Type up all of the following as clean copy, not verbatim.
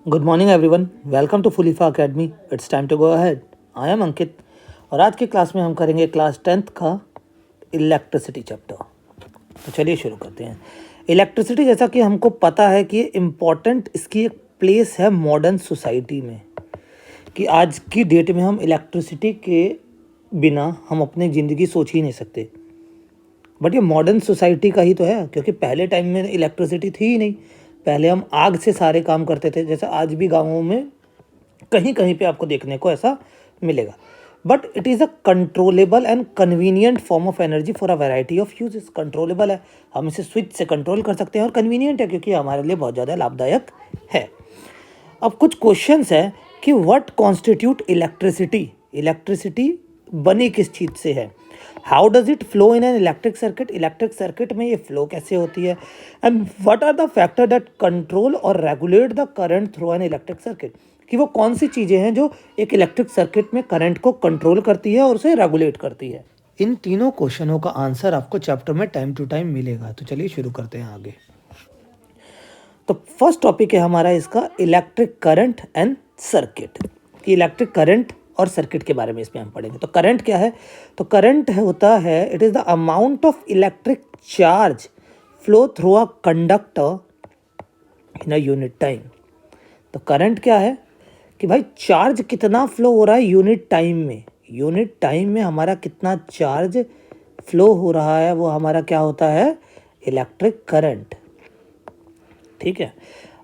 Good morning everyone, welcome to फुलीफा academy. It's time to go ahead. I am Ankit और आज की class में हम करेंगे क्लास 10th का इलेक्ट्रिसिटी चैप्टर। तो चलिए शुरू करते हैं। इलेक्ट्रिसिटी, जैसा कि हमको पता है कि इम्पॉर्टेंट इसकी एक प्लेस है मॉडर्न सोसाइटी में, कि आज की डेट में हम इलेक्ट्रिसिटी के बिना हम अपनी ज़िंदगी सोच ही नहीं सकते। बट ये मॉडर्न सोसाइटी का ही तो है, क्योंकि पहले टाइम में इलेक्ट्रिसिटी थी ही नहीं। पहले हम आग से सारे काम करते थे, जैसे आज भी गाँवों में कहीं कहीं पे आपको देखने को ऐसा मिलेगा। But it is a controllable and convenient form of energy for a variety of uses. Controllable है, हम इसे स्विच से कंट्रोल कर सकते हैं, और कन्वीनियंट है क्योंकि हमारे लिए बहुत ज़्यादा लाभदायक है। अब कुछ क्वेश्चंस है कि व्हाट कॉन्स्टिट्यूट इलेक्ट्रिसिटी। इलेक्ट्रिसिटी बनी किस चीज़ से है? How does it flow in an electric circuit. Electric circuit में ये फ्लो कैसे होती है? And what are the factor that control और regulate the current through an electric circuit. कि वो कौन सी चीज़ें हैं जो एक इलेक्ट्रिक सर्किट में करंट को कंट्रोल करती है और उसे रेगुलेट करती है। इन तीनों क्वेश्चनों का आंसर आपको चैप्टर में टाइम टू टाइम मिलेगा। तो चलिए शुरू करते हैं आगे। तो फर्स्ट टॉपिक है हमारा इसका इलेक्ट्रिक करंट एंड सर्किट। कि इलेक्ट्रिक करंट और सर्किट के बारे में इसमें हम पढ़ेंगे। तो करंट क्या है? तो करंट होता है, it is the amount of electric charge flow through a conductor in a unit time. तो करंट क्या है कि भाई चार्ज कितना फ्लो हो रहा है यूनिट टाइम में। यूनिट टाइम में हमारा कितना चार्ज फ्लो हो रहा है, वो हमारा क्या होता है? Electric current. ठीक है।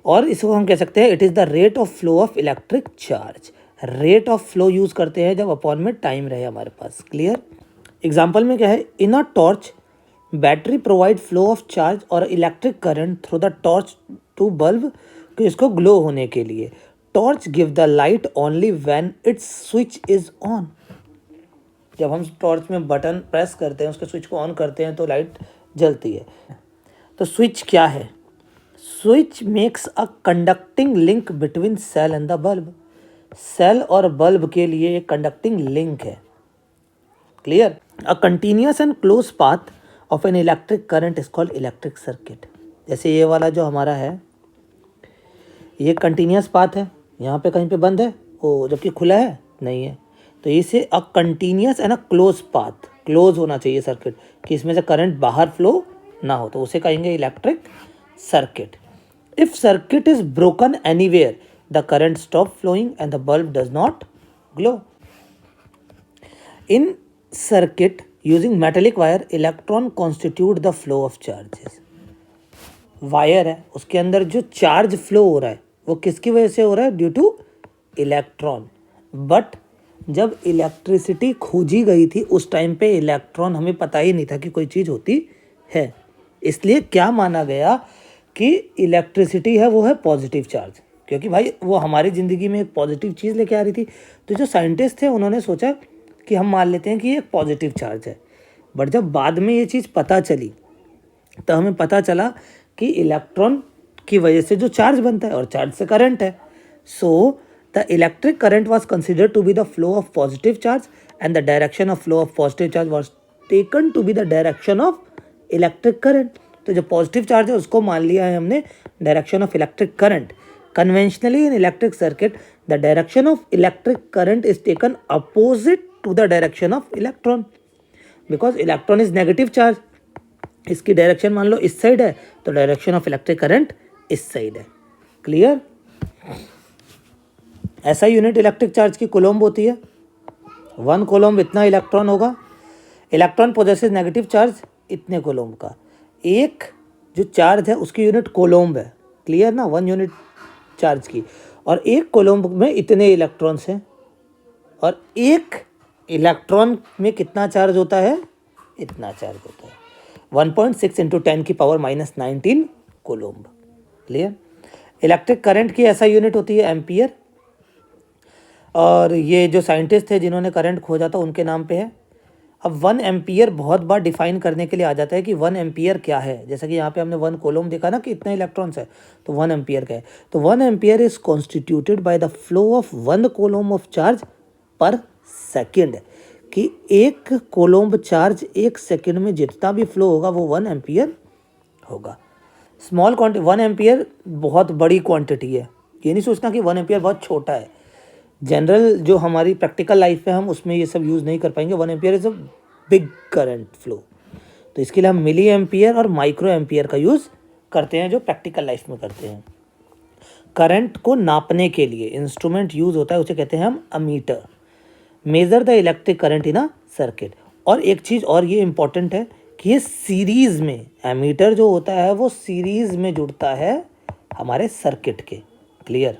और इसको हम कह सकते हैं it is the rate of flow of electric charge. Rate of flow use करते हैं जब अपॉन में टाइम रहे हमारे पास। क्लियर? एग्जाम्पल में क्या है? In a torch battery provide flow of charge और electric current through the torch to bulb, कि इसको ग्लो होने के लिए। Torch give the light only when it's switch is on. जब हम टॉर्च में बटन प्रेस करते हैं, उसके स्विच को ऑन करते हैं तो लाइट जलती है। तो स्विच क्या है? Switch makes a conducting link between cell and the bulb. Cell और बल्ब के लिए एक कंडक्टिंग लिंक है। Clear? A continuous and close path of an electric current is called electric circuit. जैसे ये वाला जो हमारा है, ये कंटिन्यूअस पाथ है, यहाँ पे कहीं पे बंद है वो, जबकि खुला है नहीं है। तो इसे अ continuous and a close path, close होना चाहिए सर्किट, कि इसमें से करंट बाहर फ्लो ना हो, तो उसे कहेंगे electric circuit. If circuit is broken anywhere the current stop flowing and the bulb does not glow. In circuit using metallic wire, electron constitute the flow of charges. Wire है, उसके अंदर जो चार्ज फ्लो हो रहा है वो किसकी वजह से हो रहा है? Due two electron. बट जब इलेक्ट्रिसिटी खोजी गई थी उस टाइम पे इलेक्ट्रॉन हमें पता ही नहीं था कि कोई चीज़ होती है। इसलिए क्या माना गया कि इलेक्ट्रिसिटी है वो है पॉजिटिव चार्ज, क्योंकि भाई वो हमारी ज़िंदगी में एक पॉजिटिव चीज़ लेके आ रही थी। तो जो साइंटिस्ट थे उन्होंने सोचा कि हम मान लेते हैं कि ये एक पॉजिटिव चार्ज है। बट जब बाद में ये चीज़ पता चली तो हमें पता चला कि इलेक्ट्रॉन की वजह से जो चार्ज बनता है और चार्ज से करंट है। So the electric current was considered to be the flow of positive charge and the direction of flow of positive charge was taken to be the direction of electric current. तो जो positive charge है उसको मान लिया है हमने direction of electric current. Conventionally in electric circuit, the direction of electric current is taken opposite to the direction of electron, because electron is negative charge. इसकी direction मान लो इस साइड है, तो डायरेक्शन ऑफ इलेक्ट्रिक करंट इस side है। Clear? ऐसा unit electric charge की कोलोम्ब होती है। 1 कोलोम्ब इतना इलेक्ट्रॉन होगा। इलेक्ट्रॉन पोजेसेस नेगेटिव चार्ज इतने कोलोम्ब का। एक जो चार्ज है उसकी यूनिट कोलोम्ब है। क्लियर ना? 1 यूनिट चार्ज की, और एक कोलोम्ब में इतने इलेक्ट्रॉन्स हैं, और एक इलेक्ट्रॉन में कितना चार्ज होता है? इतना चार्ज होता है। 1.6 इंटू 10 की पावर -19 कोलोम्ब। क्लियर? इलेक्ट्रिक करंट की ऐसा यूनिट होती है एम्पियर, और ये जो साइंटिस्ट थे जिन्होंने करंट खोजा था उनके नाम पे है। अब 1 एम्पियर बहुत बार डिफाइन करने के लिए आ जाता है कि 1 एम्पियर क्या है। जैसा कि यहाँ पे हमने 1 कोलोम देखा ना कि इतने इलेक्ट्रॉन्स है, तो 1 एम्पियर क्या है? तो 1 ampere is constituted by the flow of 1 coelom of charge पर सेकेंड। कि एक कोलोम्ब चार्ज 1 सेकेंड में जितना भी फ्लो होगा वो 1 एम्पियर होगा। स्मॉल क्वांटिटी 1 एम्पियर बहुत बड़ी क्वांटिटी है, ये नहीं सोचना कि 1 एम्पियर बहुत छोटा है। जनरल जो हमारी प्रैक्टिकल लाइफ है हम उसमें ये सब यूज़ नहीं कर पाएंगे। 1 ampere is a big current flow. तो इसके लिए हम मिली एम्पियर और माइक्रो एम्पियर का यूज़ करते हैं जो प्रैक्टिकल लाइफ में करते हैं। करंट को नापने के लिए इंस्ट्रूमेंट यूज़ होता है, उसे कहते हैं हम ammeter. Measure the electric current in a circuit. और एक चीज़ और ये इम्पॉर्टेंट है कि ये सीरीज़ में, एमीटर जो होता है वो सीरीज़ में जुड़ता है हमारे सर्किट के। Clear?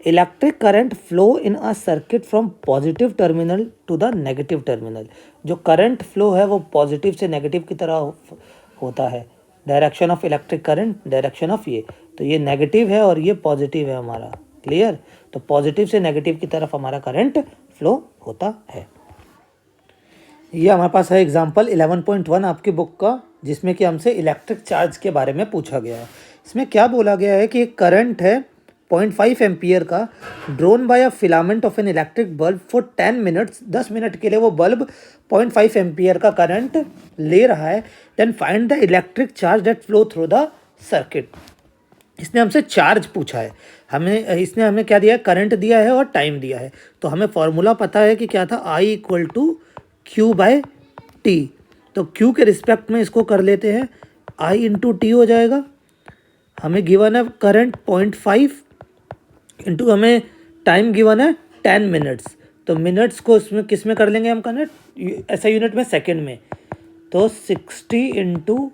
Electric current flow in a circuit from positive terminal to the negative terminal. जो करंट फ्लो है वो पॉजिटिव से नेगेटिव की तरह होता है। Direction of electric current, direction of ये, तो ये नेगेटिव है और ये पॉजिटिव है हमारा। क्लियर? तो पॉजिटिव से नेगेटिव की तरफ हमारा करंट फ्लो होता है। ये हमारे पास है एग्जाम्पल 11.1 आपकी बुक का, जिसमें कि हमसे इलेक्ट्रिक चार्ज के बारे में पूछा गया है। इसमें क्या बोला गया है कि एक करंट है 0.5 एम्पियर का, drawn by a filament of an electric bulb for 10 minutes. 10 minute के लिए वो बल्ब 0.5 एम्पियर का करंट ले रहा है। Then find the electric charge that flow through the circuit. इसने हमसे चार्ज पूछा है, इसने हमें क्या दिया है, करंट दिया है और टाइम दिया है। तो हमें फॉर्मूला पता है कि क्या था, I = Q/T। तो Q के रिस्पेक्ट में इसको कर लेते हैं, I × T हो जाएगा। हमें गिवन है करंट 0.5 इंटू हमें टाइम गिवन है 10 मिनट्स। तो मिनट्स को इसमें किस में कर लेंगे हम कन्वर्ट, ऐसा यूनिट में, सेकंड में। तो 60 ×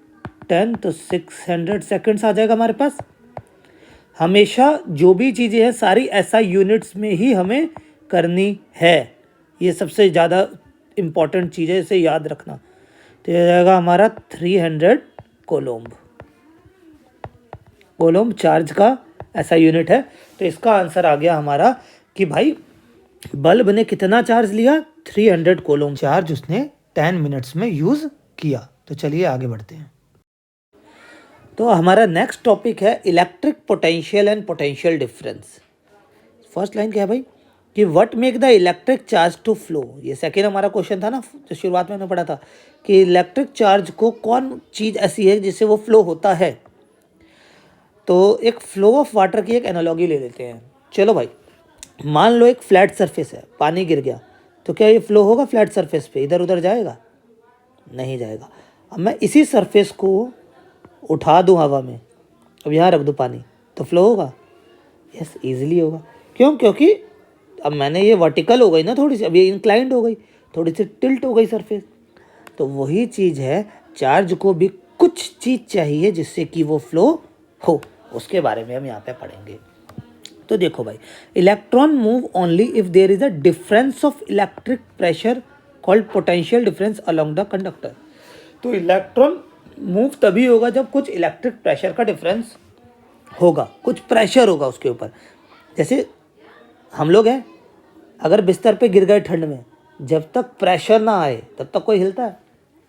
10 तो 600 सेकंड्स आ जाएगा हमारे पास। हमेशा जो भी चीज़ें हैं सारी SI यूनिट्स में ही हमें करनी है। ये सबसे ज़्यादा इम्पॉर्टेंट चीज़ है, इसे याद रखना। तो ये जाएगा हमारा 300 कोलोम्ब। कोलोम्ब चार्ज का SI यूनिट है। तो इसका आंसर आ गया हमारा कि भाई बल्ब ने कितना चार्ज लिया, 300 कोलोम्ब चार्ज उसने 10 मिनट्स में यूज़ किया। तो चलिए आगे बढ़ते हैं। तो हमारा नेक्स्ट टॉपिक है electric potential and potential difference. First line क्या है भाई कि what make the electric charge to flow. ये सेकेंड हमारा क्वेश्चन था ना, जो शुरुआत में हमने पढ़ा था कि इलेक्ट्रिक चार्ज को कौन चीज़ ऐसी है जिससे वो फ्लो होता है। तो एक फ्लो ऑफ वाटर की एक एनालॉजी ले लेते हैं। चलो भाई, मान लो एक फ्लैट सरफेस है, पानी गिर गया, तो क्या ये फ्लो होगा फ्लैट सरफेस पे, इधर उधर जाएगा? नहीं जाएगा। अब मैं इसी सरफेस को उठा दूं हवा में, अब यहाँ रख दूं पानी, तो फ्लो होगा? यस, ईजिली होगा। क्यों? क्योंकि अब मैंने ये वर्टिकल हो गई ना थोड़ी सी, अब ये इंक्लाइंड हो गई, थोड़ी सी टिल्ट हो गई सरफेस। तो वही चीज़ है, चार्ज को भी कुछ चीज़ चाहिए जिससे कि वो फ्लो हो। उसके बारे में हम यहाँ पे पढ़ेंगे। तो देखो भाई, electron move only if there is a difference of electric pressure called potential difference along the conductor. तो इलेक्ट्रॉन मूव तभी होगा जब कुछ इलेक्ट्रिक प्रेशर का डिफरेंस होगा, कुछ प्रेशर होगा उसके ऊपर। जैसे हम लोग हैं, अगर बिस्तर पे गिर गए ठंड में, जब तक प्रेशर ना आए तब तक कोई हिलता है?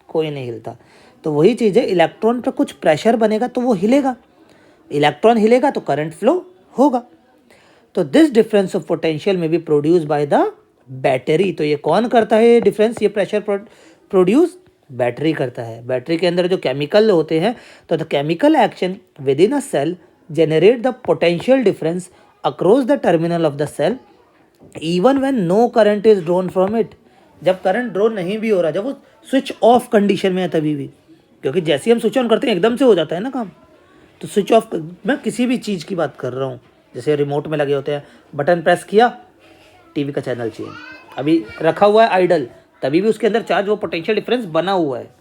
कोई नहीं हिलता। तो वही चीज़ है, इलेक्ट्रॉन पर कुछ प्रेशर बनेगा तो वो हिलेगा, इलेक्ट्रॉन हिलेगा तो करंट फ्लो होगा। तो दिस डिफरेंस ऑफ पोटेंशियल में B produce by the battery. तो ये कौन करता है ये डिफरेंस, ये प्रेशर प्रोड्यूस बैटरी करता है। बैटरी के अंदर जो केमिकल होते हैं, तो the chemical action within a cell generate the potential difference across the terminal of the cell even when no current is drawn from it। जब करंट ड्रॉ नहीं भी हो रहा, जब वो स्विच ऑफ कंडीशन में है तभी भी, क्योंकि जैसे ही हम स्विच ऑन करते हैं एकदम से हो जाता है ना काम। तो स्विच ऑफ, मैं किसी भी चीज़ की बात कर रहा हूँ, जैसे रिमोट में लगे होते हैं, बटन प्रेस किया, टीवी का चैनल चेंज, अभी रखा हुआ है आइडल, तभी भी उसके अंदर चार्ज, वो पोटेंशियल डिफरेंस बना हुआ है।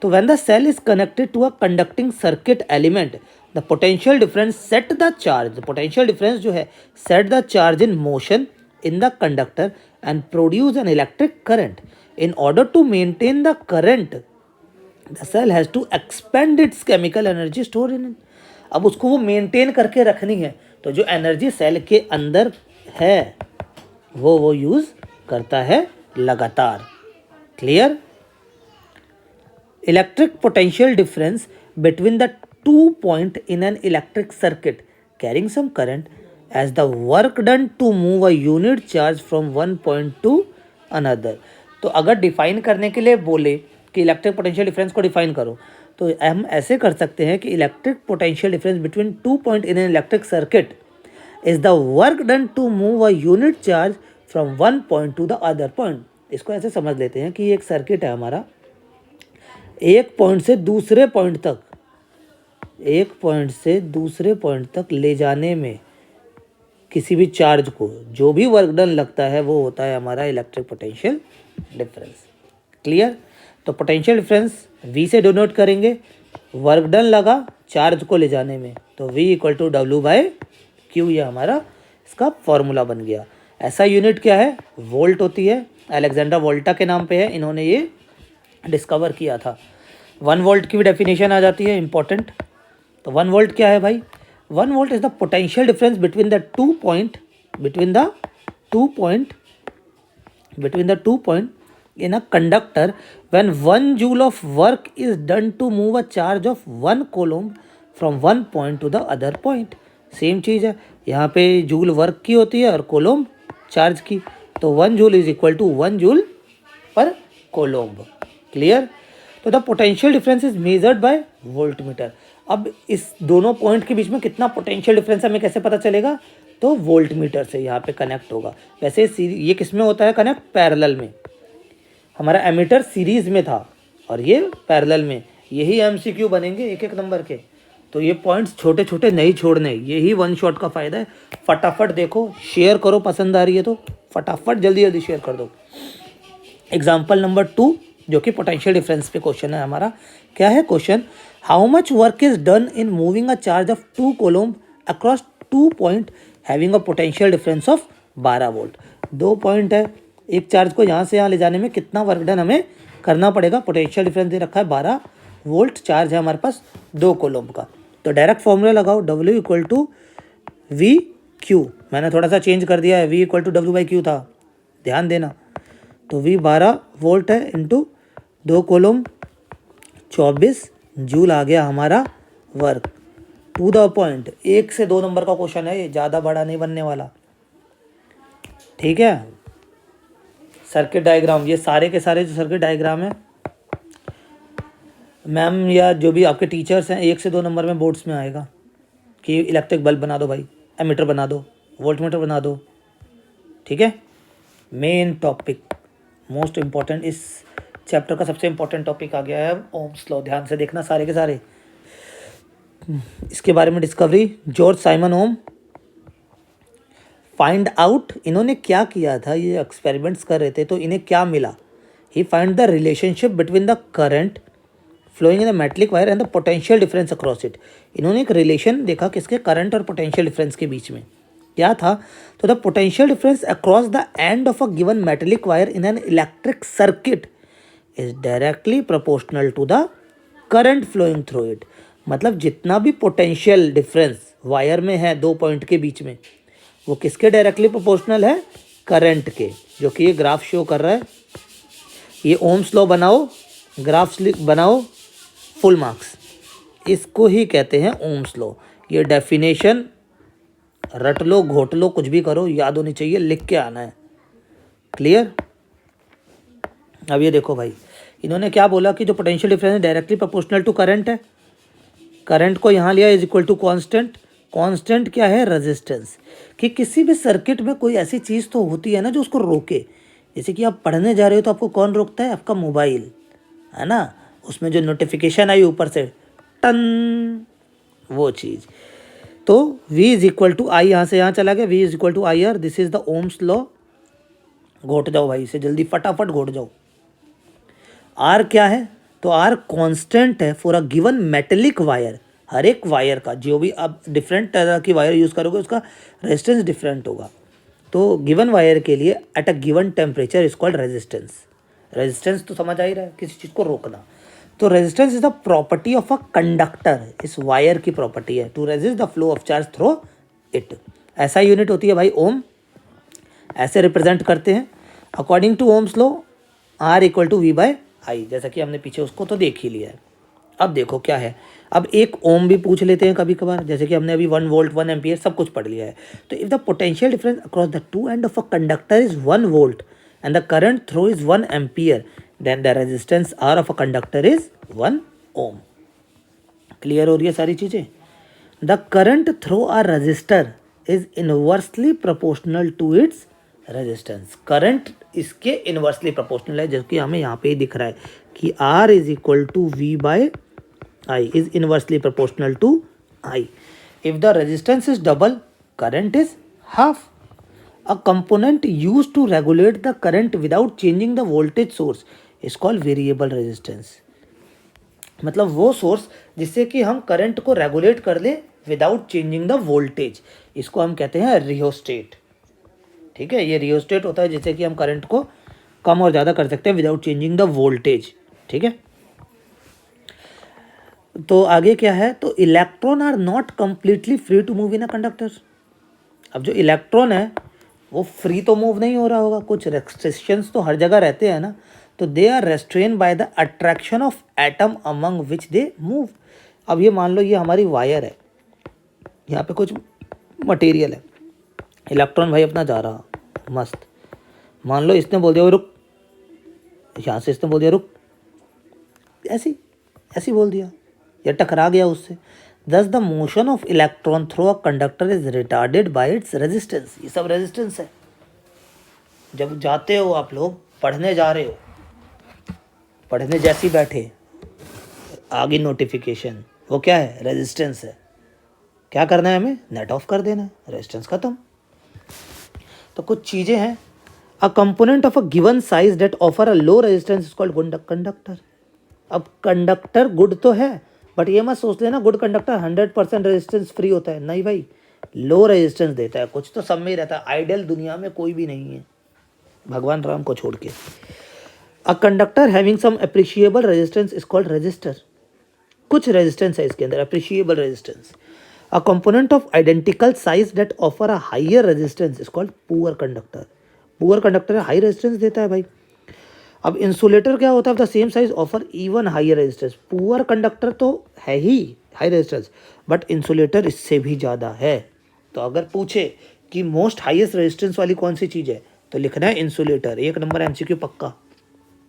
तो when the cell is connected to a conducting circuit element, the potential difference set the charge, the potential difference जो है set the charge in motion in the conductor and produce an electric current। In order to maintain the current, the cell has to expend its chemical energy stored in it। अब उसको वो maintain करके रखनी है, तो जो energy cell के अंदर है वो यूज़ करता है लगातार। Clear? Electric potential difference between the 2 points in an electric circuit carrying some current as the work done to move a unit charge from one point to another। तो अगर define करने के लिए बोले कि इलेक्ट्रिक पोटेंशियल डिफरेंस को define करो, तो हम ऐसे कर सकते हैं कि electric potential difference between 2 point in an electric circuit is the work done to move a unit charge from one point to the other point. इसको ऐसे समझ लेते हैं कि एक सर्किट है हमारा, एक पॉइंट से दूसरे पॉइंट तक, एक पॉइंट से दूसरे पॉइंट तक ले जाने में किसी भी चार्ज को जो भी वर्क डन लगता है वो होता है हमारा इलेक्ट्रिक पोटेंशियल डिफरेंस। क्लियर? तो पोटेंशियल डिफरेंस V से डिनोट करेंगे, वर्क डन लगा चार्ज को ले जाने में, तो V इक्वल टू W/Q, ये हमारा इसका फॉर्मूला बन गया। ऐसा यूनिट क्या है? वोल्ट होती है, अलेक्जेंडर वोल्टा के नाम पे है, इन्होंने ये डिस्कवर किया था। 1 वोल्ट की भी डेफिनेशन आ जाती है, इंपॉर्टेंट। तो 1 वोल्ट क्या है भाई? 1 volt is the potential difference between the two point in a conductor when 1 joule of work is done to move a charge of 1 coulomb from one point to the other point। Same चीज़ है, यहाँ पे joule work की होती है और कोलोम्ब charge की, तो 1 joule is equal to 1 joule per coulomb. Clear? तो the potential difference is measured by voltmeter. अब इस दोनों पॉइंट के बीच में कितना पोटेंशियल डिफरेंस हमें कैसे पता चलेगा? तो वोल्टमीटर से यहाँ पे कनेक्ट होगा। वैसे ये किस में होता है कनेक्ट? पैरेलल में। हमारा एमीटर सीरीज में था और ये पैरेलल में। यही एमसीक्यू बनेंगे एक एक नंबर के, तो ये पॉइंट्स छोटे छोटे नहीं छोड़ने, यही वन शॉट का फ़ायदा है। फटाफट देखो, शेयर करो, पसंद आ रही है तो फटाफट जल्दी जल्दी शेयर कर दो। एग्जाम्पल नंबर 2 जो कि पोटेंशियल डिफरेंस पे क्वेश्चन है हमारा। क्या है question? How much work is done in moving a charge of 2 coulomb across 2 point having a potential difference of 12 volt. 2 point है, एक चार्ज को यहाँ से यहाँ ले जाने में कितना वर्क डन हमें करना पड़ेगा? पोटेंशियल डिफरेंस दे रखा है 12 वोल्ट, चार्ज है हमारे पास 2 कोलोम्ब का। तो डायरेक्ट फॉर्मूला लगाओ, W इक्वल टू VQ। मैंने थोड़ा सा चेंज कर दिया है, V इक्वल टू W/Q था, ध्यान देना। तो V 12 वोल्ट है इंटू 2 कोलोम्ब, 24 जूल आ गया हमारा वर्क। टू द पॉइंट, 1 से 2 नंबर का क्वेश्चन है ये, ज़्यादा बड़ा नहीं बनने वाला। ठीक है? सर्किट डायग्राम, ये सारे के सारे जो सर्किट डायग्राम है मैम या जो भी आपके टीचर्स हैं, 1 से 2 नंबर में बोर्ड्स में आएगा कि इलेक्ट्रिक बल्ब बना दो भाई, एमीटर बना दो, वोल्टमीटर बना दो। ठीक है? मेन टॉपिक, मोस्ट इम्पॉर्टेंट, इस चैप्टर का सबसे इम्पॉर्टेंट टॉपिक आ गया है ओम्स लॉ। ध्यान से देखना सारे के सारे। इसके बारे में डिस्कवरी जॉर्ज साइमन ओम फाइंड आउट। इन्होंने क्या किया था? ये एक्सपेरिमेंट्स कर रहे थे तो इन्हें क्या मिला? He find the relationship between the current flowing in the metallic wire and the potential difference across it. इन्होंने एक रिलेशन देखा किसके? करंट और पोटेंशियल डिफरेंस के बीच में। क्या था? तो the potential difference across the end of a given metallic wire in an electric circuit is directly proportional to the current flowing through it. मतलब जितना भी पोटेंशियल डिफरेंस वायर में है 2 पॉइंट के बीच में, वो किसके डायरेक्टली प्रोपोर्शनल है? करंट के, जो कि ये ग्राफ शो कर रहा है। ये ओम्स लॉ बनाओ, ग्राफ्स बनाओ, फुल मार्क्स। इसको ही कहते हैं ओम्स लॉ। ये डेफिनेशन रट लो, घोट लो, कुछ भी करो, याद होनी चाहिए, लिख के आना है। क्लियर? अब ये देखो भाई, इन्होंने क्या बोला कि जो potential difference directly proportional to current है। करंट को यहाँ लिया is equal to constant. Constant क्या है? रेजिस्टेंस। कि किसी भी सर्किट में कोई ऐसी चीज़ तो होती है ना जो उसको रोके। जैसे कि आप पढ़ने जा रहे हो तो आपको कौन रोकता है? आपका मोबाइल, है ना? उसमें जो नोटिफिकेशन आई ऊपर से टन, वो चीज़। तो V is equal to I, यहाँ से यहाँ चला गया, V is equal to IR। This is the Ohm's law. घोट जाओ भाई, इसे जल्दी फटाफट घोट जाओ। R क्या है? तो R कांस्टेंट है for a given metallic wire. हर एक वायर का, जो भी आप डिफरेंट तरह की वायर यूज़ करोगे उसका रेजिस्टेंस डिफरेंट होगा। तो गिवन वायर के लिए at a given temperature is called resistance. Resistance तो समझ आ ही रहा है, किसी चीज़ को रोकना। तो resistance is the property of a conductor. इस वायर की प्रॉपर्टी है to resist the flow of charge through it. ऐसा यूनिट होती है भाई ओम, ऐसे रिप्रेजेंट करते हैं according to Ohm's law. R equal to V/I, जैसा कि हमने पीछे उसको तो देख ही लिया है। अब देखो क्या है, अब एक ओम भी पूछ लेते हैं कभी कभार, जैसे कि हमने अभी 1 वोल्ट 1 एम्पियर सब कुछ पढ़ लिया है। तो if the potential difference across the two end of a conductor is 1 volt and the current through is 1 ampere, then the resistance R of a conductor is 1 ohm. Clear हो रही है सारी चीज़ें? The current through a resistor is inversely proportional to its resistance. Current इसके inversely proportional है, जबकि हमें यहाँ पे ही दिख रहा है कि R is equal to V by I is inversely proportional to I. If the resistance is double, current is half. A component used to regulate the current without changing the voltage source is called variable resistance. मतलब वो source जिससे कि हम current को regulate कर ले without changing the voltage, इसको हम कहते हैं रियोस्टेट। ठीक है, ये रियोस्टेट होता है जिससे कि हम करंट को कम और ज़्यादा कर सकते हैं विदाउट चेंजिंग द वोल्टेज। ठीक है, तो आगे क्या है, तो electron are not completely free to move in a conductor. अब जो इलेक्ट्रॉन है वो फ्री तो मूव नहीं हो रहा होगा, कुछ रेस्ट्रिक्शंस तो हर जगह रहते हैं ना, तो they are restrain by the attraction of atom among which they move. अब ये मान लो ये हमारी वायर है, यहाँ पे कुछ मटेरियल है, इलेक्ट्रॉन भाई अपना जा रहा मस्त, मान लो इसने बोल दिया रुक, यहाँ से इसने बोल दिया रुक, ऐसी ऐसी बोल दिया या टकरा गया उससे। दस the motion of electron through a conductor is retarded bye its resistance. ये सब रेजिस्टेंस है। जब जाते हो आप लोग पढ़ने जा रहे हो, पढ़ने जैसी बैठे आगे नोटिफिकेशन, वो क्या है, रेजिस्टेंस है। क्या करना है हमें, नेट ऑफ कर देना, रेजिस्टेंस खत्म। तो कुछ चीज़ें हैं, a component of a given size that offer a low resistance is called conductor. अब कंडक्टर गुड तो है, बट ये मत सोच लेना गुड कंडक्टर 100% रेजिस्टेंस फ्री होता है, नहीं भाई, लो रेजिस्टेंस देता है, कुछ तो सब में ही रहता है। आइडियल दुनिया में कोई भी नहीं है भगवान राम को छोड़ के। A conductor having some appreciable resistance is called resistor. कुछ रेजिस्टेंस है इसके अंदर, appreciable resistance. A component of identical size that offer a higher resistance is called poor conductor. Poor conductor high resistance देता है भाई। अब इंसुलेटर क्या होता है, the same size offer even higher resistance. Poor conductor तो है ही हाई रेजिस्टेंस, बट इंसुलेटर इससे भी ज़्यादा है। तो अगर पूछे कि मोस्ट हाईएस्ट रेजिस्टेंस वाली कौन सी चीज़ है, तो लिखना है इंसुलेटर। 1 नंबर एमसीक्यू पक्का,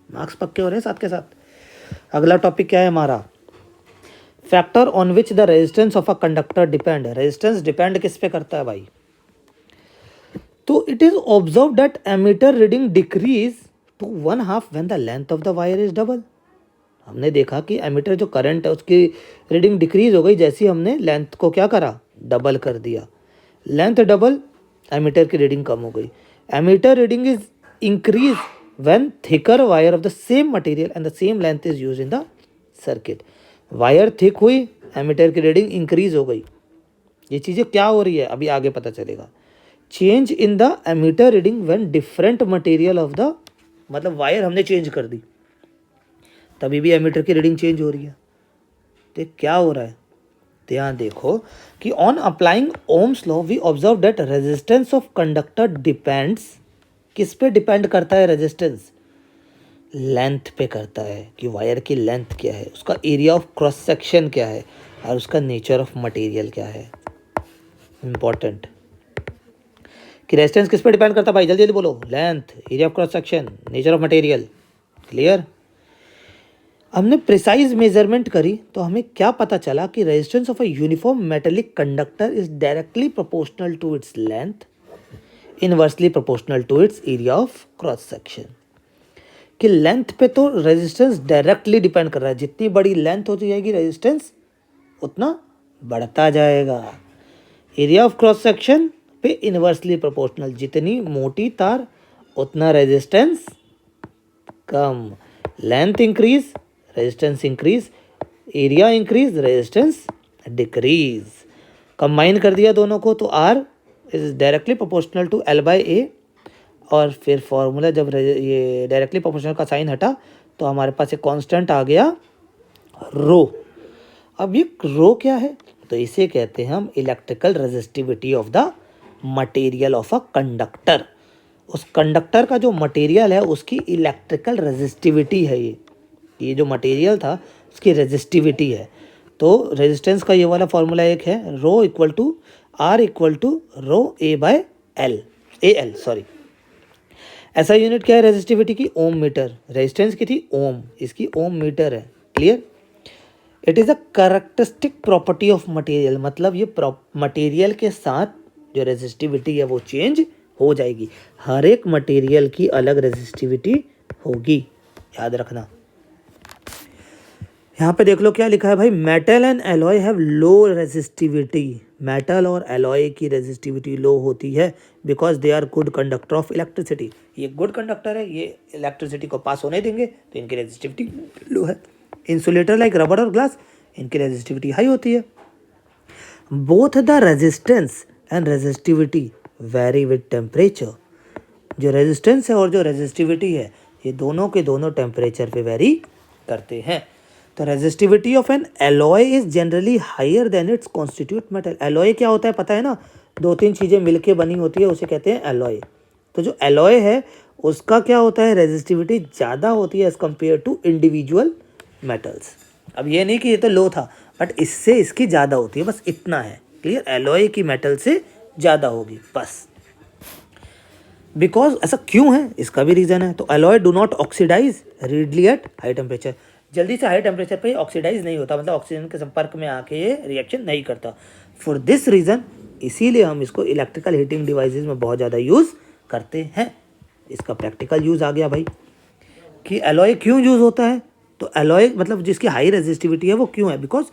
मार्क्स पक्के हो रहे हैं साथ के साथ। अगला टॉपिक क्या है हमारा, factor on which the resistance of a conductor depend. Resistance depend किस पे करता है भाई, तो it is observe that ammeter reading decrease to 1/2 when the length of the wire is double. हमने देखा कि एमीटर जो करंट है उसकी रीडिंग डिक्रीज हो गई जैसे ही हमने लेंथ को क्या करा, डबल कर दिया। लेंथ डबल, एमीटर की रीडिंग कम हो गई। Ammeter reading is increase when thicker wire of the same material and the same length is use in the circuit. Wire thick हुई, एमीटर की रीडिंग इंक्रीज हो गई। ये चीज़ें क्या हो रही है अभी आगे पता चलेगा। Change in the ammeter reading when different material of the, मतलब वायर हमने चेंज कर दी तभी भी एमीटर की रीडिंग चेंज हो रही है। तो क्या हो रहा है, ध्यान देखो कि on applying Ohm's law we observe that resistance of conductor depends, किस पे डिपेंड करता है रेजिस्टेंस, लेंथ पे करता है कि वायर की लेंथ क्या है, उसका एरिया ऑफ क्रॉस सेक्शन क्या है और उसका नेचर ऑफ मटेरियल क्या है। इंपॉर्टेंट कि रेजिस्टेंस किस पे डिपेंड करता है भाई, जल्दी जल्दी बोलो, length, area of cross section, nature of material. Clear. हमने प्रिसाइज मेजरमेंट करी तो हमें क्या पता चला कि resistance of a uniform metallic conductor is directly proportional to its length, inversely proportional to its area of cross section. कि length पे तो रेजिस्टेंस डायरेक्टली डिपेंड कर रहा है, जितनी बड़ी लेंथ होती जाएगी रेजिस्टेंस उतना बढ़ता जाएगा। एरिया ऑफ क्रॉस सेक्शन पे इनवर्सली प्रोपोर्शनल, जितनी मोटी तार उतना रेजिस्टेंस कम। Length increase, resistance increase, area increase, resistance decrease. Combine कर दिया दोनों को तो R is directly proportional to L by A, और फिर फॉर्मूला जब ये डायरेक्टली प्रोपोर्शनल का साइन हटा तो हमारे पास एक कांस्टेंट आ गया रो। अब ये रो क्या है, तो इसे कहते हैं हम electrical resistivity of the material of a conductor. उस कंडक्टर का जो मटेरियल है उसकी इलेक्ट्रिकल रेजिस्टिविटी है। ये जो मटेरियल था उसकी रेजिस्टिविटी है। तो रेजिस्टेंस का ये वाला फॉर्मूला एक है, rho equal to R equal to rho A by L, A L sorry. ऐसा यूनिट क्या है रेजिस्टिविटी की, ओम मीटर। रेजिस्टेंस की थी ओम, इसकी ओम मीटर है। Clear. It is a characteristic property of material, मतलब ये मटेरियल के साथ जो रेजिस्टिविटी है वो चेंज हो जाएगी। हर एक मटेरियल की अलग रेजिस्टिविटी होगी, याद रखना। यहाँ पे देख लो क्या लिखा है भाई, metal and alloy have low resistivity. Metal और एलॉय की रेजिस्टिविटी लो होती है because they are good conductor of electricity. ये गुड कंडक्टर है, ये इलेक्ट्रिसिटी को पास होने देंगे, तो इनकी रेजिस्टिविटी लो है। इंसुलेटर लाइक रबर और ग्लास, इनकी रेजिस्टिविटी हाई होती है। Both the resistance and resistivity very with temperature. जो रेजिस्टेंस है और जो रेजिस्टिविटी है ये दोनों के दोनों टेम्परेचर पे वेरी करते हैं। तो resistivity of an alloy is generally higher than its constitute metal. Alloy क्या होता है पता है ना, 2-3 चीज़ें मिलके बनी होती है, उसे कहते हैं एलॉय। तो जो एलॉय है उसका क्या होता है, रेजिस्टिविटी ज़्यादा होती है as compare to individual metals. अब ये नहीं कि ये तो लो था, बट इससे इसकी ज़्यादा होती है, बस इतना है। क्लियर, एलॉय की मेटल से ज़्यादा होगी बस। बिकॉज ऐसा क्यों है, इसका भी रीज़न है। तो alloy do not oxidize readily at high temperature. जल्दी से हाई टेम्परेचर पे ऑक्सीडाइज नहीं होता, मतलब ऑक्सीजन के संपर्क में आके ये रिएक्शन नहीं करता। फॉर दिस रीज़न, इसीलिए हम इसको इलेक्ट्रिकल हीटिंग डिवाइसेस में बहुत ज़्यादा यूज़ करते हैं। इसका प्रैक्टिकल यूज़ आ गया भाई कि एलॉय क्यों यूज़ होता है। तो एलॉय मतलब जिसकी हाई रेजिस्टिविटी है वो क्यों है, बिकॉज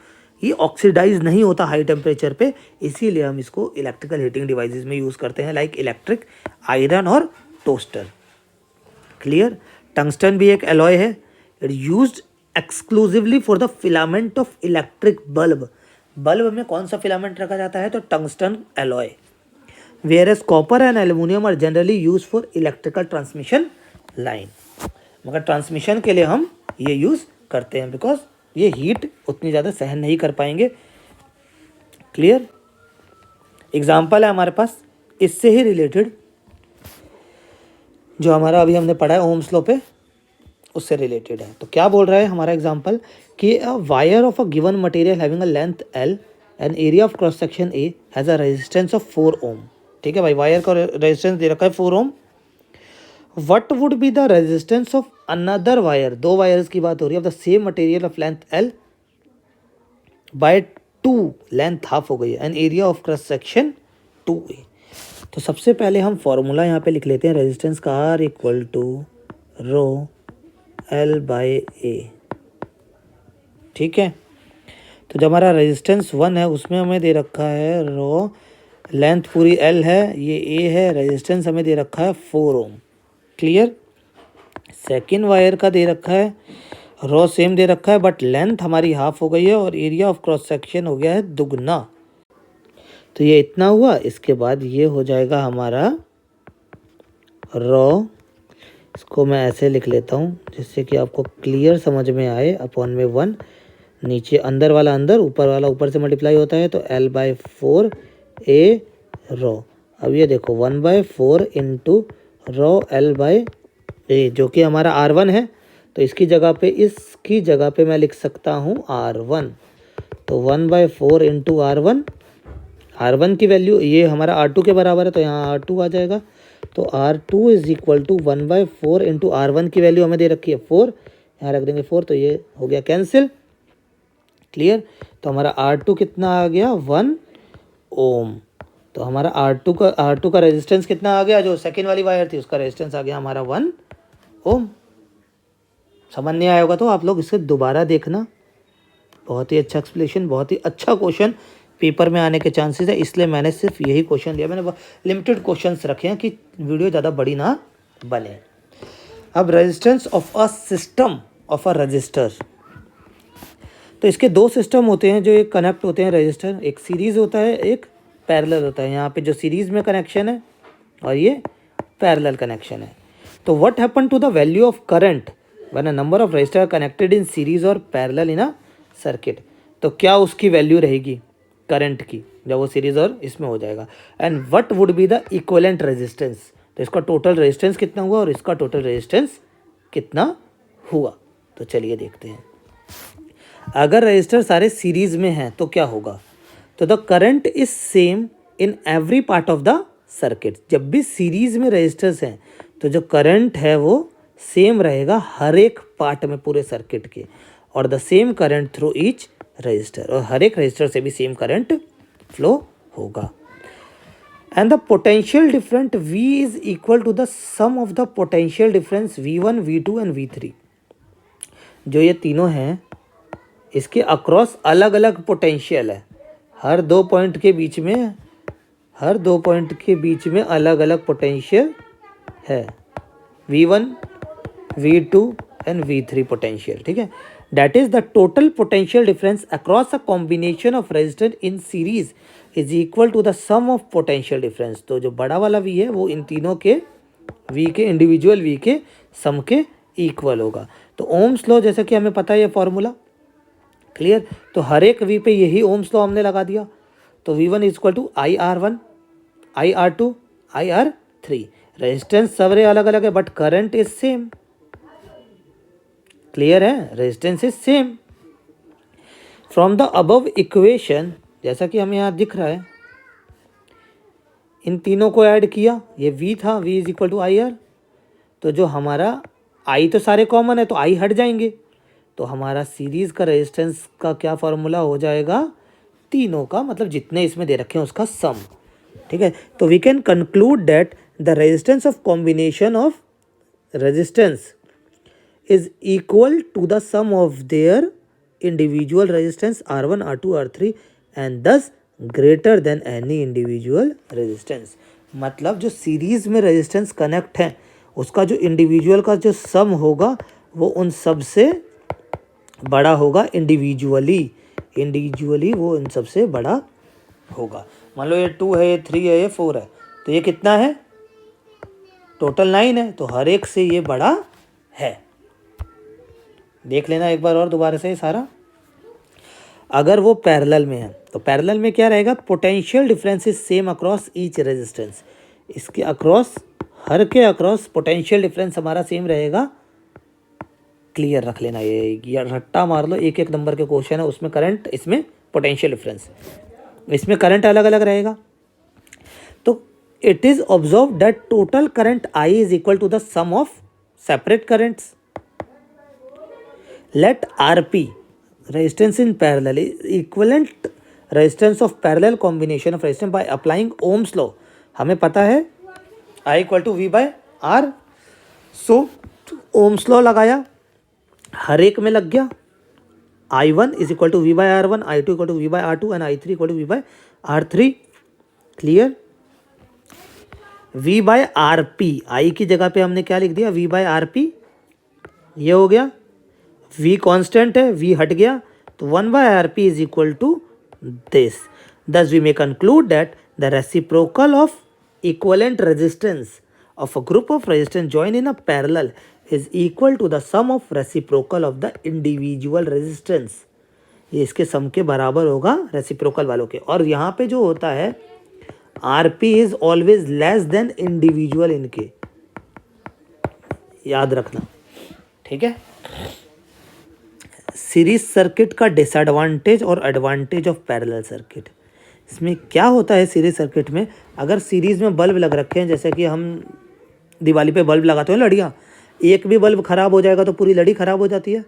ये ऑक्सीडाइज नहीं होता हाई टेम्परेचर पे, इसीलिए हम इसको इलेक्ट्रिकल हीटिंग डिवाइसेस में यूज़ करते हैं, लाइक इलेक्ट्रिक आयरन और टोस्टर। क्लियर। टंगस्टन भी एक एलॉय है। It used exclusively for the filament of electric bulb. Bulb में कौन सा फिलामेंट रखा जाता है, तो tungsten alloy. Whereas copper and aluminium are generally use for electrical transmission line. मगर ट्रांसमिशन के लिए हम ये यूज़ करते हैं बिकॉज ये हीट उतनी ज़्यादा सहन नहीं कर पाएंगे। क्लियर। एग्जाम्पल है हमारे पास इससे ही रिलेटेड, जो हमारा अभी हमने पढ़ा है ओम्स लॉ पे, उससे रिलेटेड है। तो क्या बोल रहा है हमारा एग्जाम्पल कि a wire of a given material having a length L and area of cross section A has a resistance of 4 ओम। ठीक है भाई, वायर का रेजिस्टेंस दे रखा है 4 ohm. What would be the resistance of another wire, 2 wires की बात हो रही है, of the same material of length L by 2, length half हो गई है, and area of cross section 2A। तो सबसे पहले हम फॉर्मूला यहाँ पे लिख लेते हैं, रेजिस्टेंस का R equal to rho L by A। ठीक है। तो जब हमारा रेजिस्टेंस 1 है उसमें हमें दे रखा है रो, लेंथ पूरी L है, ये A है, रेजिस्टेंस हमें दे रखा है 4 ओम। क्लियर। सेकेंड वायर का दे रखा है रो, सेम दे रखा है, बट लेंथ हमारी हाफ हो गई है और एरिया ऑफ क्रॉस सेक्शन हो गया है दुगना। तो ये इतना हुआ। इसके बाद ये हो जाएगा हमारा रो, इसको मैं ऐसे लिख लेता हूँ जिससे कि आपको क्लियर समझ में आए, अपॉन में 1, नीचे अंदर वाला अंदर, ऊपर वाला ऊपर से मल्टीप्लाई होता है, तो L बाय 4 A रो। अब ये देखो 1/4 into rho L by A, जो कि हमारा R1 है, तो इसकी जगह पे मैं लिख सकता हूँ R1। तो 1/4 इंटू R1 की वैल्यू ये हमारा R2 के बराबर है, तो यहाँ R2 आ जाएगा। तो R2 is equal to 1/4 into R1 की वैल्यू हमें दे रखी है 4, यहाँ रख देंगे 4, तो ये हो गया कैंसिल। क्लियर। तो हमारा R2 कितना आ गया, 1 ओम। तो हमारा R2 का रेजिस्टेंस कितना आ गया, जो सेकेंड वाली वायर थी उसका रेजिस्टेंस आ गया हमारा 1 ओम। समझ नहीं आया होगा तो आप लोग इसे दोबारा देखना, बहुत ही अच्छा एक्सप्लेनेशन, बहुत ही अच्छा क्वेश्चन पेपर में आने के चांसेस है, इसलिए मैंने सिर्फ यही क्वेश्चन लिया। मैंने लिमिटेड क्वेश्चंस रखे हैं कि वीडियो ज़्यादा बड़ी ना बने। अब resistance of a system of a resistor, तो इसके 2 सिस्टम होते हैं जो एक कनेक्ट होते हैं रजिस्टर, एक सीरीज़ होता है, एक पैरेलल होता है। यहाँ पे जो सीरीज़ में कनेक्शन है और ये पैरेलल कनेक्शन है। तो what happen to the value of current when a number of resistor connected in series और पैरेलल इन अ सर्किट। तो क्या उसकी वैल्यू रहेगी करंट की जब वो सीरीज और इसमें हो जाएगा। And what would be the equivalent resistance, तो इसका टोटल रेजिस्टेंस कितना हुआ और इसका टोटल रेजिस्टेंस कितना हुआ। तो चलिए देखते हैं। अगर रजिस्टर सारे सीरीज में हैं तो क्या होगा, तो the current is same in every part of the circuit. जब भी सीरीज में रजिस्टर्स हैं तो जो करंट है वो सेम रहेगा हर एक पार्ट में पूरे सर्किट के, और the same current through each resistor, और हर एक रजिस्टर से भी सेम करंट फ्लो होगा। And the potential different V is equal to the sum of the potential difference V1 V2 and V3। जो ये तीनों हैं इसके अक्रॉस अलग अलग पोटेंशियल है, हर दो पॉइंट के बीच में अलग अलग पोटेंशियल है, V1 V2 and V3 potential, ठीक है। That is the total potential difference across a combination of resistance in series is equal to the sum of potential difference. तो जो बड़ा वाला V है वो इन तीनों के V के इंडिविजुअल V के सम के इक्वल होगा। तो ओम्स लॉ जैसा कि हमें पता है ये फॉर्मूला क्लियर, तो हर एक V पे यही ओम्स लॉ हमने लगा दिया। तो V1 is equal to IR1 IR2 IR3। Resistance सबरे अलग अलग है but current is same, clear है, resistance is same. From the above equation जैसा कि हमें यहाँ दिख रहा है, इन तीनों को ऐड किया, ये V था, V is equal to IR। तो जो हमारा I तो सारे कॉमन है तो I हट जाएंगे, तो हमारा सीरीज का रेजिस्टेंस का क्या फॉर्मूला हो जाएगा, तीनों का मतलब जितने इसमें दे रखे हैं उसका सम, ठीक है। तो we can conclude that the resistance of combination of resistance is equal to the sum of their individual resistance R1 R2 R3 and thus greater than any individual resistance। मतलब जो सीरीज में रेजिस्टेंस कनेक्ट है उसका जो individual का जो सम होगा वो उन सब से बड़ा होगा, इंडिविजुअली वो इन सब से बड़ा होगा। मान लो ये 2 है, ये 3 है, ये 4 है, तो ये कितना है, टोटल 9 है, तो हर एक से ये बड़ा है। देख लेना एक बार और दोबारा से सारा। अगर वो पैरेलल में है तो पैरेलल में क्या रहेगा, potential difference is same across each resistance. इसके अक्रॉस, हर के अक्रॉस पोटेंशियल डिफरेंस हमारा सेम रहेगा, क्लियर रख लेना। ये रट्टा मार लो, एक एक नंबर के क्वेश्चन है उसमें करंट, इसमें पोटेंशियल डिफरेंस, इसमें करंट अलग अलग रहेगा। तो it is observe that total current I is equal to the sum of separate currents. Let RP resistance in parallel is equivalent resistance of parallel combination of resistance by applying Ohm's law। हमें पता है I equal to V by R। So Ohm's law लगाया, हर एक में लग गया। I1 is equal to V by R1, I2 equal to V by R2 and I3 equal to V by R3, clear. V by RP, I की जगह पे हमने क्या लिख दिया, V बाय RP, ये हो गया। V कांस्टेंट है, V हट गया, तो 1/RP is equal to this. Thus we may conclude that the reciprocal of equivalent resistance of a group of resistance join in a parallel is equal to the sum of reciprocal of the individual resistance. ये इसके सम के बराबर होगा reciprocal वालों के। और यहाँ पे जो होता है RP is always less than individual इनके, याद रखना, ठीक है। सीरीज सर्किट का डिसएडवांटेज और एडवांटेज ऑफ पैरेलल सर्किट। इसमें क्या होता है सीरीज सर्किट में, अगर सीरीज में बल्ब लग रखे हैं, जैसे कि हम दिवाली पे बल्ब लगाते हैं लड़ियाँ, एक भी बल्ब खराब हो जाएगा तो पूरी लड़ी खराब हो जाती है,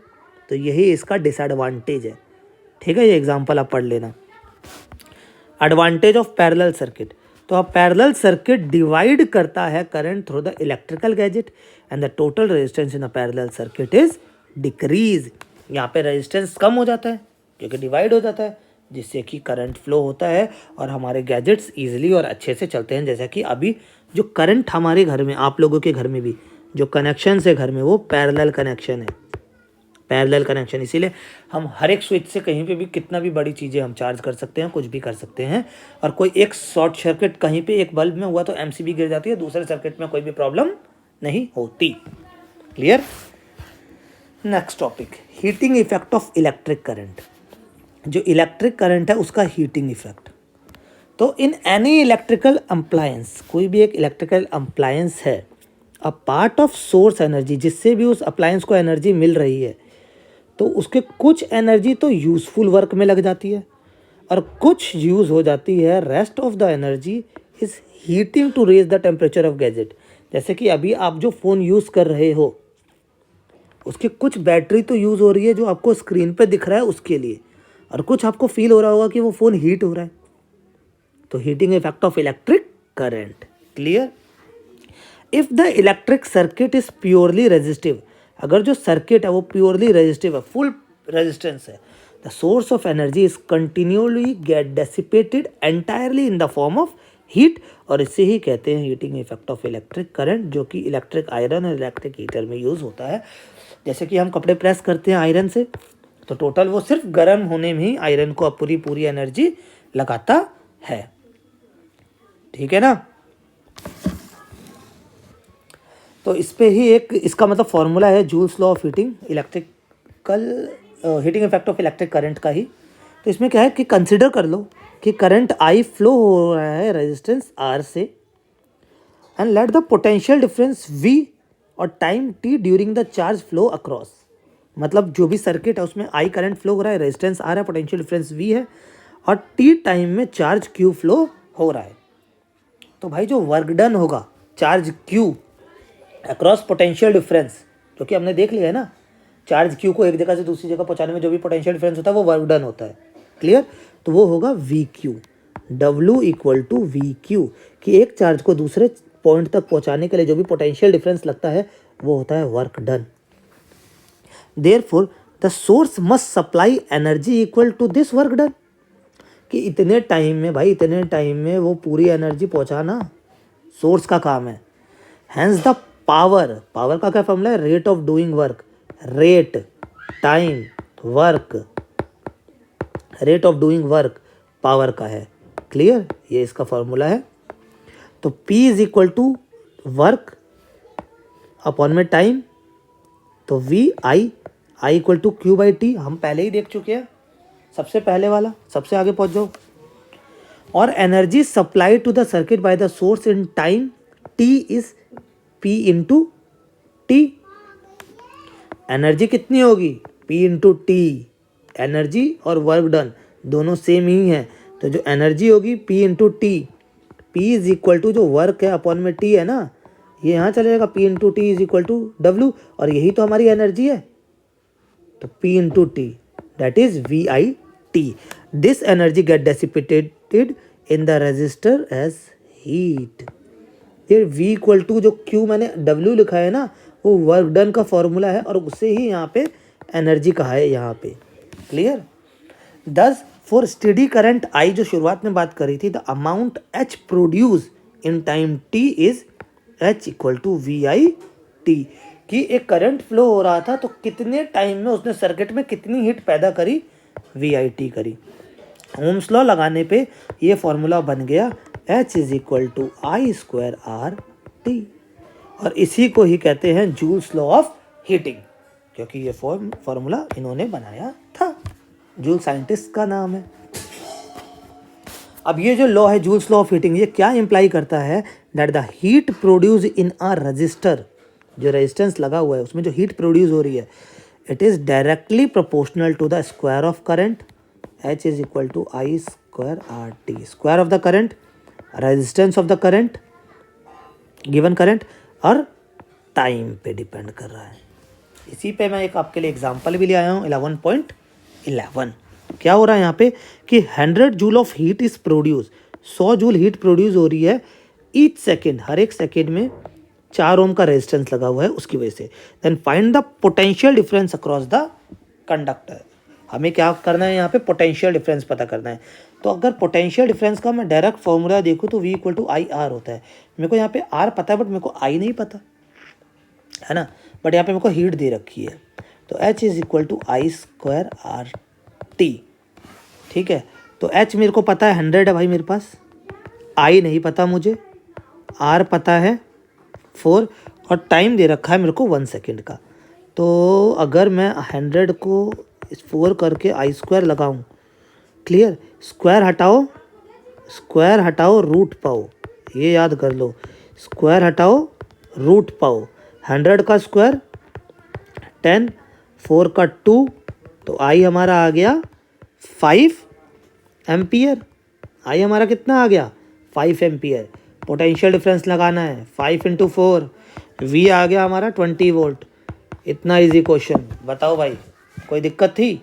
तो यही इसका डिसएडवांटेज है, ठीक है। ये एग्जांपल आप पढ़ लेना। एडवांटेज ऑफ पैरेलल सर्किट, तो अब पैरेलल सर्किट डिवाइड करता है current through the electrical gadget and the total resistance in a parallel circuit is decrease. यहाँ पे रेजिस्टेंस कम हो जाता है क्योंकि डिवाइड हो जाता है, जिससे कि करंट फ्लो होता है और हमारे गैजेट्स इजीली और अच्छे से चलते हैं। जैसा कि अभी जो करंट हमारे घर में, आप लोगों के घर में भी जो कनेक्शन है घर में, वो पैरेलल कनेक्शन है, पैरेलल कनेक्शन। इसीलिए हम हर एक स्विच से कहीं पे भी कितना भी बड़ी चीज़ें हम चार्ज कर सकते हैं, कुछ भी कर सकते हैं। और कोई एक शॉर्ट सर्किट कहीं पे एक बल्ब में हुआ तो MCB गिर जाती है, दूसरे सर्किट में कोई भी प्रॉब्लम नहीं होती, clear. Next topic, heating effect of electric current. जो इलेक्ट्रिक करंट है उसका हीटिंग इफेक्ट। तो इन एनी इलेक्ट्रिकल अप्लायंस, कोई भी एक इलेक्ट्रिकल अप्लायंस है, a part of source energy, जिससे भी उस अप्लायंस को एनर्जी मिल रही है, तो उसके कुछ एनर्जी तो यूज़फुल वर्क में लग जाती है और कुछ यूज़ हो जाती है। Rest of the energy is heating to raise the temperature of gadget. जैसे कि अभी आप जो फ़ोन यूज़ कर रहे हो उसकी कुछ बैटरी तो यूज़ हो रही है जो आपको स्क्रीन पे दिख रहा है उसके लिए, और कुछ आपको फील हो रहा होगा कि वो फ़ोन हीट हो रहा है। तो heating effect of electric current. Clear? If the electric circuit is purely resistive, अगर जो सर्किट है वो प्योरली रेजिस्टिव है, फुल रेजिस्टेंस है, the source of energy is continuously get dissipated entirely in the form of heat, और इसे ही कहते हैं heating effect of electric current, जो कि इलेक्ट्रिक आयरन और इलेक्ट्रिक हीटर में यूज होता है। जैसे कि हम कपड़े प्रेस करते हैं आयरन से, तो टोटल वो सिर्फ गर्म होने में ही आयरन को पूरी एनर्जी लगाता है। ठीक है ना? तो इस पे ही एक इसका मतलब फॉर्मूला है joules law of heating heating effect of electric current का ही। तो इसमें क्या है कि कंसिडर कर लो कि करंट आई फ्लो हो रहा है रेजिस्टेंस आर से, and let the potential difference V और time T during the charge flow across. मतलब जो भी सर्किट है उसमें आई करंट फ्लो हो रहा है, रेजिस्टेंस आर है, पोटेंशियल डिफरेंस वी है, और टी टाइम में चार्ज क्यू फ्लो हो रहा है। तो भाई जो वर्क डन होगा charge Q across potential difference, जो कि हमने देख लिया है ना, चार्ज क्यू को एक जगह से दूसरी जगह पहुंचाने में जो भी पोटेंशियल डिफरेंस होता है वो वर्क डन होता है। क्लियर? तो वो होगा V Q, W equal to V Q, कि एक चार्ज को दूसरे पॉइंट तक पहुंचाने के लिए जो भी पोटेंशियल डिफरेंस लगता है वो होता है work done. Therefore the source must supply energy equal to this work done, कि इतने टाइम में भाई, इतने टाइम में वो पूरी एनर्जी पहुंचाना सोर्स का काम है। हैंस द पावर का क्या फॉर्मूला है? Rate of doing work, rate time work, rate of doing work power का है। क्लियर? ये इसका फॉर्मूला है। तो P is equal to work upon में टाइम, तो V I equal to Q by T, हम पहले ही देख चुके हैं, सबसे पहले वाला, सबसे आगे पहुंच जाओ। और energy supply to the circuit by the source in time T is P into T. Energy कितनी होगी? P into T. एनर्जी और वर्क डन दोनों सेम ही है, तो जो एनर्जी होगी P into T, P is equal to जो वर्क है अपॉन में T है ना, ये यहाँ चलेगा, P into T is equal to W, और यही तो हमारी एनर्जी है, तो P into T that is V I T. This energy get dissipated in the resistor as heat. ये V इक्वल टू जो Q मैंने W लिखा है ना, वो वर्क डन का फॉर्मूला है, और उससे ही यहाँ पे एनर्जी कहा है यहाँ पे। क्लियर? दस फॉर स्टेडी करंट I, जो शुरुआत में बात करी थी, the amount H produce in time T is H equal to V I T, कि एक करंट फ्लो हो रहा था तो कितने टाइम में उसने सर्किट में कितनी हीट पैदा करी, वी आई टी करी। ओम्स लॉ लगाने पे ये फॉर्मूला बन गया H is equal to I square R T, और इसी को ही कहते हैं जूल्स लॉ ऑफ हीटिंग, क्योंकि ये फॉर्मूला इन्होंने बनाया था, जूल साइंटिस्ट का नाम है। अब ये जो लॉ है जूल्स लॉ ऑफ हीटिंग, ये क्या इंप्लाई करता है? That the heat produce in a resistor, जो रेजिस्टेंस लगा हुआ है उसमें जो हीट प्रोड्यूस हो रही है, it is directly proportional to the square of current, H is equal to I square R T, square of the current, resistance of the current, given current, और टाइम पे डिपेंड कर रहा है। इसी पे मैं एक आपके लिए एग्जांपल भी ले आया हूँ 11.11। क्या हो रहा है यहाँ पे कि 100 joule of heat is produce, 100 joule heat produce हो रही है ईच सेकेंड, हर एक सेकेंड में 4 ओम का रेजिस्टेंस लगा हुआ है उसकी वजह से। Then find the potential difference across the conductor. हमें क्या करना है यहाँ पे? पोटेंशियल डिफरेंस पता करना है। तो अगर पोटेंशियल डिफरेंस का मैं डायरेक्ट फॉर्मूला देखूँ तो V equal to I R होता है। मेरे को यहाँ पे R पता है बट मेरे को I नहीं पता है ना, बट यहाँ पे मेरे को हीट दे रखी है, तो H is equal to I square R T. ठीक है, तो H मेरे को पता है 100 है भाई मेरे पास, I नहीं पता मुझे, R पता है 4, और टाइम दे रखा है मेरे को 1 सेकेंड का। तो अगर मैं 100 को 4 करके आई स्क्वायर लगाऊँ, क्लियर, स्क्वायर हटाओ रूट पाओ, ये याद कर लो, स्क्वायर हटाओ रूट पाओ, 100 का स्क्वायर 10, 4 का 2, तो आई हमारा आ गया 5 एम्पियर। आई हमारा कितना आ गया? 5 एम्पियर। पोटेंशियल डिफरेंस लगाना है, 5 इंटू 4, वी आ गया हमारा 20 वोल्ट। इतना इजी क्वेश्चन, बताओ भाई कोई दिक्कत थी?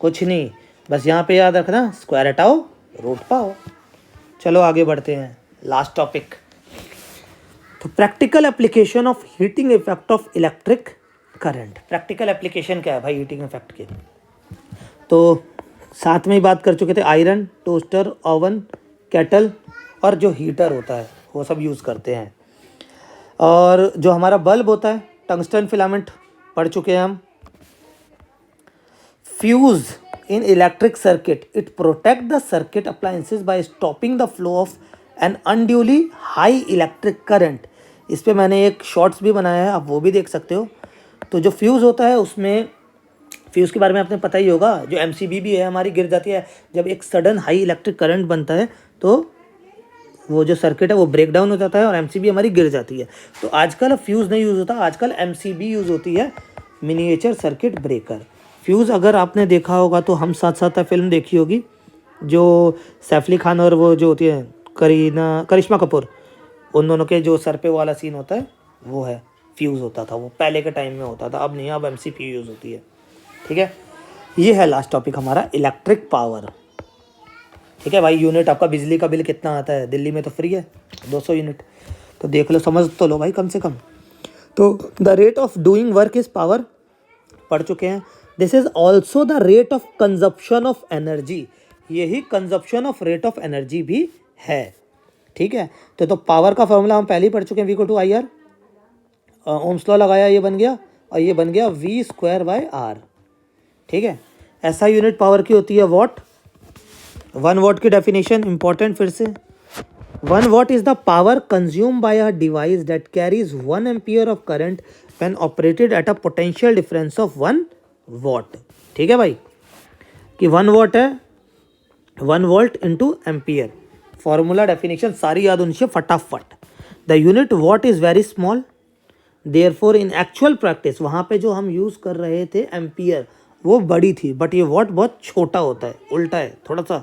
कुछ नहीं, बस यहाँ पे याद रखना स्क्वायर हटाओ रूट पाओ। चलो आगे बढ़ते हैं, लास्ट टॉपिक। तो practical application of heating effect of electric current. Practical application क्या है भाई हीटिंग इफेक्ट के? तो साथ में ही बात कर चुके थे, आयरन, टोस्टर, ओवन, केटल और जो हीटर होता है वो सब यूज़ करते हैं। और जो हमारा बल्ब होता है टंगस्टन फिलामेंट पढ़ चुके हैं हम। Fuse in electric circuit, it protect the circuit appliances by stopping the flow of an unduly high electric current. इस पे मैंने एक शॉर्ट्स भी बनाया है, आप वो भी देख सकते हो। तो जो फ्यूज़ होता है उसमें, फ्यूज़ के बारे में आपने पता ही होगा, जो एमसीबी भी है हमारी गिर जाती है जब एक सडन हाई इलेक्ट्रिक करंट बनता है, तो वो जो सर्किट है वो ब्रेक डाउन हो जाता है और एमसीबी हमारी गिर जाती है। तो आजकल फ्यूज़ नहीं यूज़ होता, आजकल एमसीबी यूज़ होती है, मिनिएचर सर्किट ब्रेकर। फ्यूज़ अगर आपने देखा होगा तो हम साथ साथ फिल्म देखी होगी, जो सैफ अली खान और वो जो होती है करिश्मा कपूर, उन दोनों के जो सर पे वाला सीन होता है वो है फ्यूज़ होता था, वो पहले के टाइम में होता था, अब नहीं, अब एमसीबी यूज़ होती है। ठीक है, ये है लास्ट टॉपिक हमारा, इलेक्ट्रिक पावर। ठीक है भाई, यूनिट आपका बिजली का बिल कितना आता है? दिल्ली में तो फ्री है 200 यूनिट, तो देख लो, समझ तो लो भाई कम से कम। तो the rate of doing work is power पढ़ चुके हैं। This is also the rate of consumption of energy, यही consumption of rate of energy भी है। ठीक है, तो पावर का फॉर्मूला हम पहले ही पढ़ चुके हैं, V = IR, ओम्स लॉ लगाया, ये बन गया, और ये बन गया V²/R। ठीक है, ऐसा यूनिट पावर की होती है वॉट। 1 वॉट की डेफिनेशन इंपॉर्टेंट फिर से, 1 what is the power consume by a device that carries 1 ampere of current when operated at a potential difference of 1 what. ठीक है भाई, कि 1 वॉट है 1 volt into ampere. Formula definition सारी याद होनी चाहिए फटाफट। The unit what is very small, therefore in actual practice वहाँ पे जो हम यूज़ कर रहे थे एम्पियर वो बड़ी थी, बट ये वॉट बहुत छोटा होता है, उल्टा है, थोड़ा सा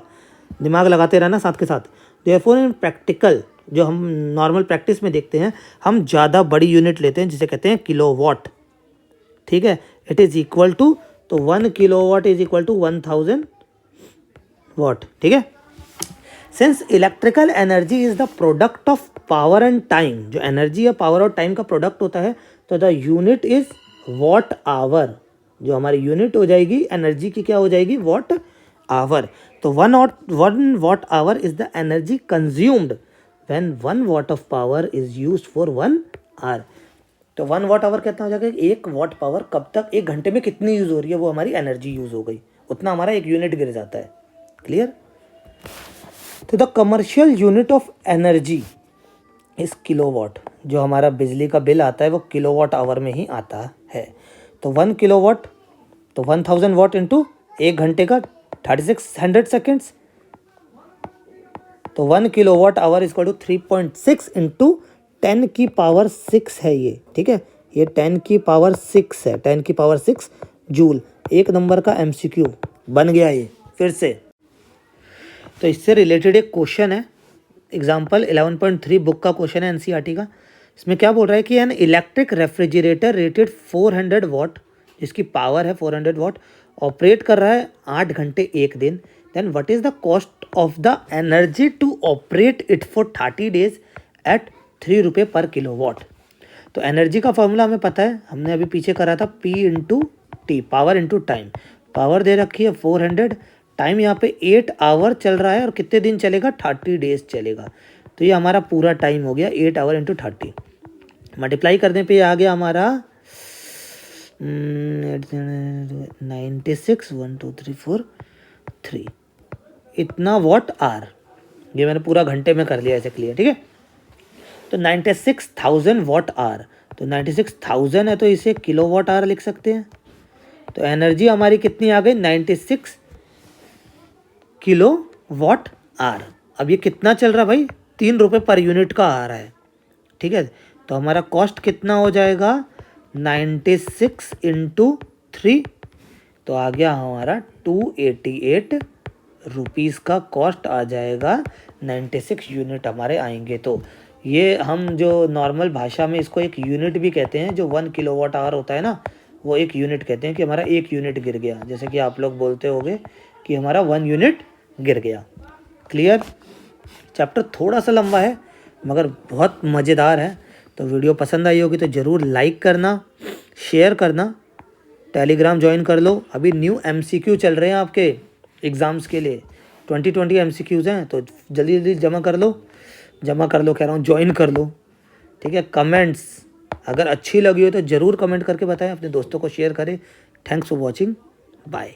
दिमाग लगाते रहना साथ के साथ। देयरफॉर इन प्रैक्टिकल, जो हम नॉर्मल प्रैक्टिस में देखते हैं, हम ज़्यादा बड़ी यूनिट लेते हैं जिसे कहते हैं किलोवाट। ठीक है, इट इज़ इक्वल टू, तो 1 kilowatt is equal to 1000 watt. ठीक है, since electrical energy is the product of power and time, जो एनर्जी या पावर और टाइम का प्रोडक्ट होता है, तो the unit is watt hour. जो हमारी यूनिट हो जाएगी एनर्जी की, क्या हो जाएगी? Watt hour. तो 1 watt hour is the energy consumed when 1 watt of power is used for 1 hour. तो 1 वॉट आवर कितना हो जाएगा? 1 वॉट पावर कब तक, 1 घंटे में कितनी यूज़ हो रही है, वो हमारी एनर्जी यूज़ हो गई, उतना हमारा 1 यूनिट गिर जाता है। क्लियर? तो the commercial unit of energy इस किलोवाट, जो हमारा बिजली का बिल आता है वो किलोवाट आवर में ही आता है। तो 1 किलोवाट, तो 1000 वॉट इंटू 1 घंटे का 3600 सेकेंड्स, तो 1 kilowatt hour is equal to 3.6 into 10 की पावर 6 है ये। ठीक है, ये 10 की पावर 6 है, 10 की पावर 6 जूल। 1 नंबर का MCQ बन गया ये फिर से। तो इससे रिलेटेड एक क्वेश्चन है, एग्जाम्पल 11.3 बुक का क्वेश्चन है NCERT का। इसमें क्या बोल रहा है कि an electric refrigerator rated 400 what, जिसकी पावर है 400 वॉट, ऑपरेट कर रहा है 8 घंटे एक दिन, then what is the cost of the energy to operate it for 30 days at 3 रुपये पर किलोवाट। तो एनर्जी का फॉर्मूला हमें पता है, हमने अभी पीछे करा था, P into T, power into time. Power दे रखी है 400, टाइम यहाँ पे 8 आवर चल रहा है, और कितने दिन चलेगा? 30 डेज चलेगा। तो ये हमारा पूरा टाइम हो गया 8 आवर इंटू 30, मल्टीप्लाई करने पे आ गया हमारा 96, 1 2 3 4 3 इतना वॉट आर। ये मैंने पूरा घंटे में कर लिया ऐसे क्लियर। ठीक है, तो 96,000 वॉट आर, तो 96,000 है तो इसे किलोवाट आवर लिख सकते हैं। तो एनर्जी हमारी कितनी आ गई? 96 किलोवाट आवर। अब ये कितना चल रहा है भाई? 3 रुपये पर यूनिट का आ रहा है। ठीक है, तो हमारा कॉस्ट कितना हो जाएगा? 96 इंटू 3, तो आ गया हमारा 288 रुपीज़ का कॉस्ट आ जाएगा। 96 यूनिट हमारे आएंगे। तो ये हम जो नॉर्मल भाषा में इसको एक यूनिट भी कहते हैं, जो 1 किलोवाट आवर होता है ना, वो एक यूनिट कहते हैं कि हमारा 1 यूनिट गिर गया, जैसे कि आप लोग बोलते होगे कि हमारा 1 यूनिट गिर गया। क्लियर? चैप्टर थोड़ा सा लंबा है, मगर बहुत मज़ेदार है। तो वीडियो पसंद आई होगी तो ज़रूर लाइक करना, शेयर करना, टेलीग्राम ज्वाइन कर लो। अभी न्यू MCQ चल रहे हैं आपके एग्ज़ाम्स के लिए, 2020 MCQs हैं, तो जल्दी जल्दी जमा कर लो कह रहा हूँ, ज्वाइन कर लो। ठीक है, कमेंट्स अगर अच्छी लगी हो तो ज़रूर कमेंट करके बताएं, अपने दोस्तों को शेयर करें। Thanks for watching, bye.